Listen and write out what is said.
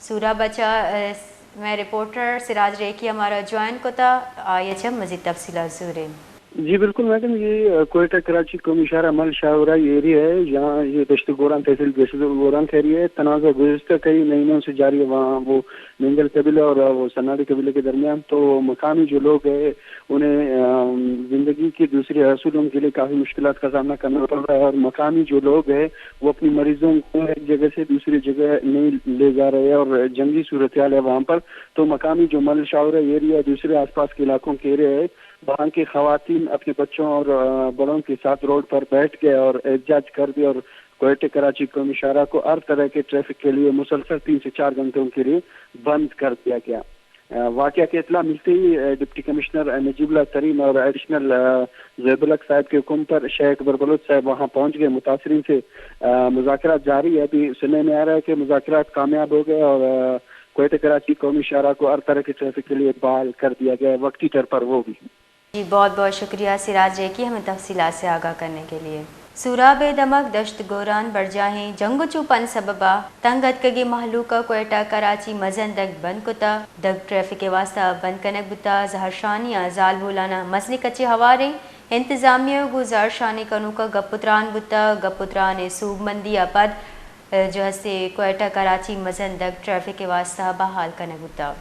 سورا بچا میں رپورٹر سراج ریکی ہمارا جوائن کو تھا آئیے چم مزید تفصیلات زوریں. جی بالکل میڈم، یہ کوئٹہ کراچی قومی شاہراہ مل شاہرائی ایریا ہے، جہاں یہ دشت گوران تحصیل دشت گوران کا ایریا ہے. تنازع گزشتہ کئی مہینوں سے جاری ہے وہاں، وہ مینگل قبیلے اور وہ سناڈی قبیلے کے درمیان. تو مقامی جو لوگ ہیں انہیں زندگی کی دوسری حصولوں کے لیے کافی مشکلات کا سامنا کرنا پڑ رہا ہے، اور مقامی جو لوگ ہیں وہ اپنی مریضوں کو ایک جگہ سے دوسری جگہ نہیں لے جا رہے ہیں، اور جنگی صورتحال ہے وہاں پر. تو مقامی جو مل شاہرائی ایریا دوسرے آس پاس کے علاقوں کے ایریا ہے، وہاں کی خواتین اپنے بچوں اور بڑوں کے ساتھ روڈ پر بیٹھ گئے اور احتجاج کر دی، اور کوئٹہ کراچی قومی شاہراہ کو ہر طرح کے ٹریفک کے لیے مسلسل 3 سے 4 گھنٹوں کے لیے بند کر دیا گیا. واقعہ کی اطلاع ملتے ہی ڈپٹی کمشنر نجیب اللہ ترین اور ایڈیشنل زیب الحق صاحب کے حکم پر شیخ اکبر بلوچ صاحب وہاں پہنچ گئے. متاثرین سے مذاکرات جاری ہے. ابھی سننے میں آ رہا ہے کہ مذاکرات کامیاب ہو گئے اور کوئٹہ کراچی قومی شاہراہ کو ہر طرح کے ٹریفک کے لیے بحال کر دیا گیا ہے، وقتی طور پر وہ بھی. جی بہت بہت شکریہ سراج ریکی ہمیں تفصیلات سے آگاہ کرنے کے لیے. سوراب دمک دشت گوران برجاہیں جنگو چوپن سببا تنگ اتکگی محلوقہ کوئٹہ کراچی مزن دگ بند کتا دگ ٹریفک کے واسطہ بند کنک بتا زہرشانیاں زال بولانا مسئلے کچے ہواریں انتظامیہ گزار شانی کنو کا گپتران بتا گپتران سوب مندی پد جو ہے سے کوئٹہ کراچی مزن دگ ٹریفک کے واسطہ بحال کنک بتا.